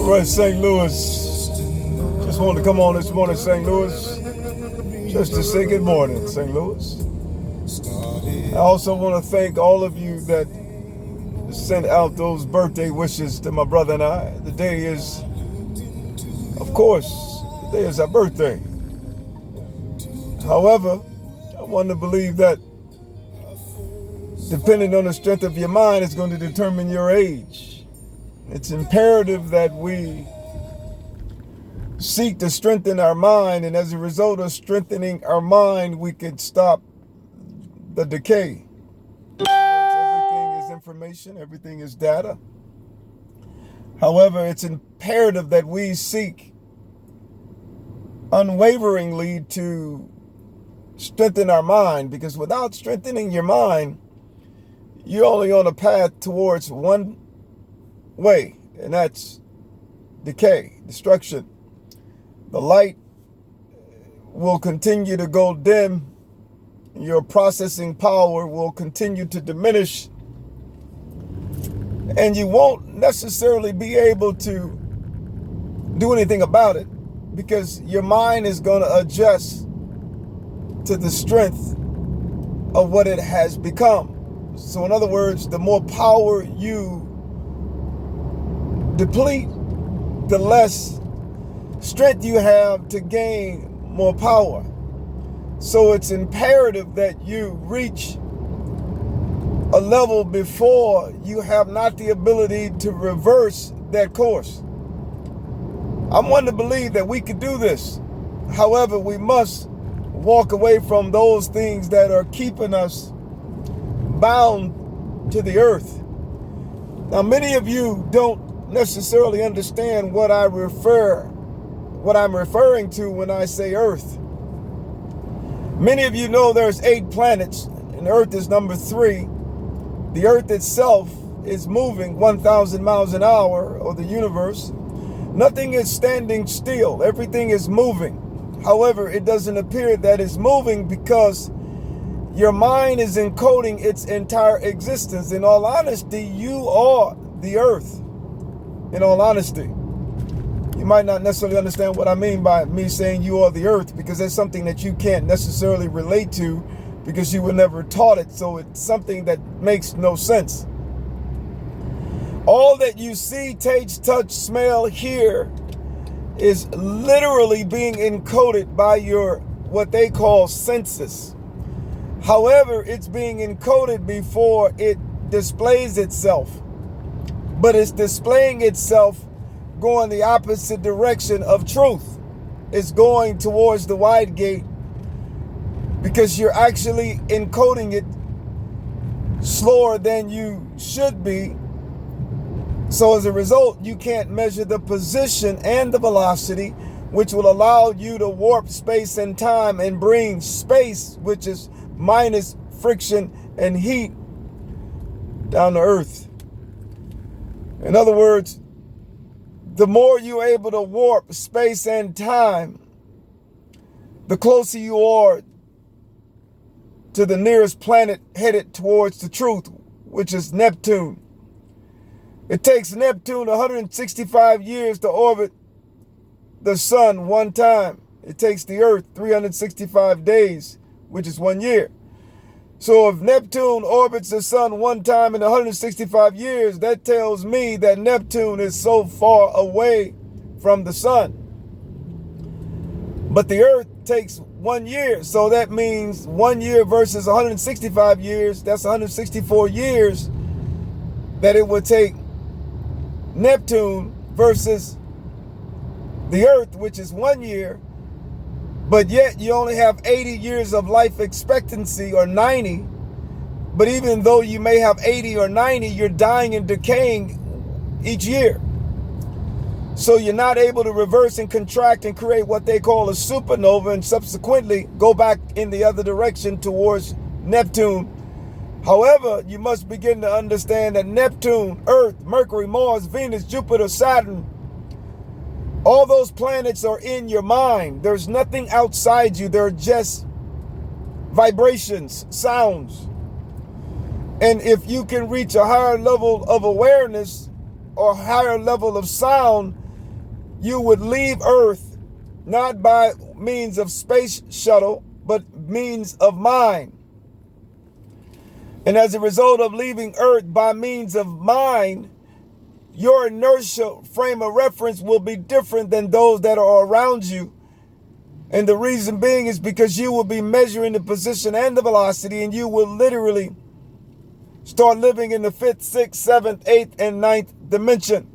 right, St. Louis. Just wanted to come on this morning, St. Louis, just to say good morning, St. Louis. I also want to thank all of you that sent out those birthday wishes to my brother and I. The day is, of course, the day is our birthday. However, I want to believe that depending on the strength of your mind, it's going to determine your age. It's imperative that we seek to strengthen our mind, and as a result of strengthening our mind, we can stop the decay. Everything is information, everything is data. However, it's imperative that we seek unwaveringly to strengthen our mind, because without strengthening your mind, you're only on a path towards one way, and that's decay, destruction. The light will continue to go dim. Your processing power will continue to diminish, and you won't necessarily be able to do anything about it, because your mind is going to adjust to the strength of what it has become. So in other words, the more power you deplete, the less strength you have to gain more power. So it's imperative that you reach a level before you have not the ability to reverse that course. I'm one to believe that we could do this. However, we must walk away from those things that are keeping us bound to the earth. Now, many of you don't necessarily understand what I'm referring to when I say earth. Many of you know there's 8 planets and earth is number 3. The earth itself is moving 1,000 miles an hour, or the universe. Nothing is standing still. Everything is moving. However, it doesn't appear that it's moving because your mind is encoding its entire existence. In all honesty, you are the earth. In all honesty. You might not necessarily understand what I mean by me saying you are the earth, because that's something that you can't necessarily relate to because you were never taught it. So it's something that makes no sense. All that you see, taste, touch, smell, hear is literally being encoded by your what they call senses. However, it's being encoded before it displays itself. But it's displaying itself going the opposite direction of truth. It's going towards the wide gate because you're actually encoding it slower than you should be. So as a result, you can't measure the position and the velocity, which will allow you to warp space and time and bring space, which is minus friction and heat, down to earth. In other words, the more you're able to warp space and time, the closer you are to the nearest planet headed towards the truth, which is Neptune. It takes Neptune 165 years to orbit the sun one time. It takes the Earth 365 days, which is 1 year. So if Neptune orbits the sun one time in 165 years, that tells me that Neptune is so far away from the sun. But the Earth takes 1 year. So that means 1 year versus 165 years, that's 164 years that it would take Neptune versus the Earth, which is 1 year. But yet you only have 80 years of life expectancy, or 90. But even though you may have 80 or 90, you're dying and decaying each year. So you're not able to reverse and contract and create what they call a supernova and subsequently go back in the other direction towards Neptune. However, you must begin to understand that Neptune, Earth, Mercury, Mars, Venus, Jupiter, Saturn, all those planets are in your mind. There's nothing outside you. They're just vibrations, sounds. And if you can reach a higher level of awareness or higher level of sound, you would leave Earth not by means of space shuttle, but means of mind. And as a result of leaving Earth by means of mind, your inertial frame of reference will be different than those that are around you. And the reason being is because you will be measuring the position and the velocity, and you will literally start living in the 5th, 6th, 7th, 8th, and 9th dimension.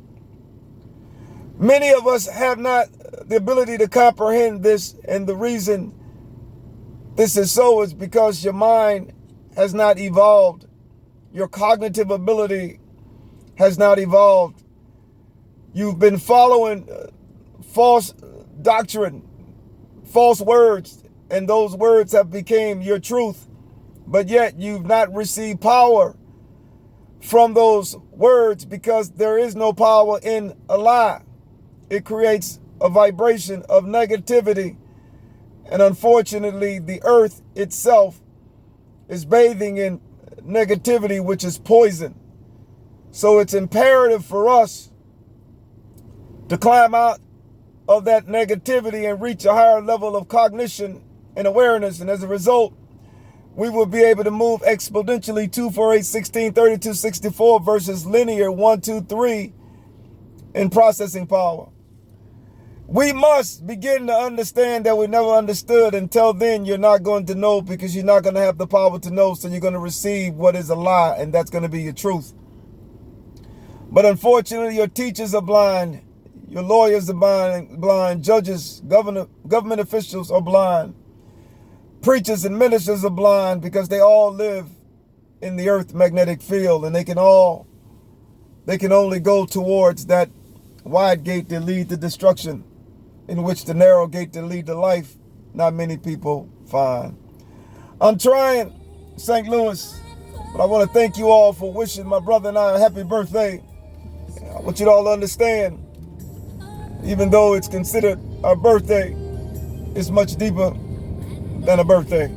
Many of us have not the ability to comprehend this, and the reason this is so is because your mind has not evolved. Your cognitive ability has not evolved. You've been following false doctrine, false words, and those words have become your truth, but yet you've not received power from those words, because there is no power in a lie. It creates a vibration of negativity, and unfortunately the earth itself is bathing in negativity, which is poison. So it's imperative for us to climb out of that negativity and reach a higher level of cognition and awareness. And as a result, we will be able to move exponentially 2, 4, 8, 16, 32, 64 versus linear 1, 2, 3 in processing power. We must begin to understand that we never understood. Until then, you're not going to know, because you're not going to have the power to know. So you're going to receive what is a lie, and that's going to be your truth. But unfortunately, your teachers are blind. Your lawyers are blind. Judges, government officials are blind. Preachers and ministers are blind, because they all live in the earth magnetic field, and they can only go towards that wide gate that lead to destruction, in which the narrow gate that lead to life, not many people find. I'm trying, St. Louis, but I want to thank you all for wishing my brother and I a happy birthday. I want you to all understand, even though it's considered our birthday, it's much deeper than a birthday.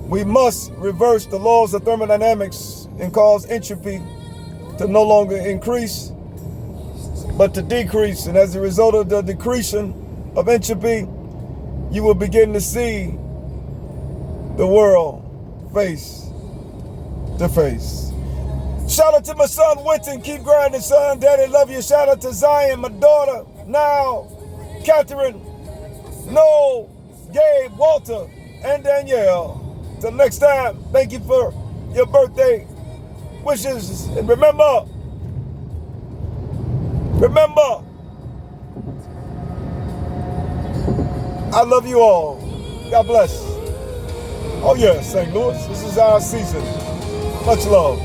We must reverse the laws of thermodynamics and cause entropy to no longer increase, but to decrease. And as a result of the decreasing of entropy, you will begin to see the world face to face. Shout out to my son Winton. Keep grinding, son. Daddy love you. Shout out to Zion, my daughter, now, Catherine, Noel, Gabe, Walter, and Danielle. Till next time, thank you for your birthday wishes. And remember, I love you all. God bless. Oh yeah, St. Louis, this is our season. Much love.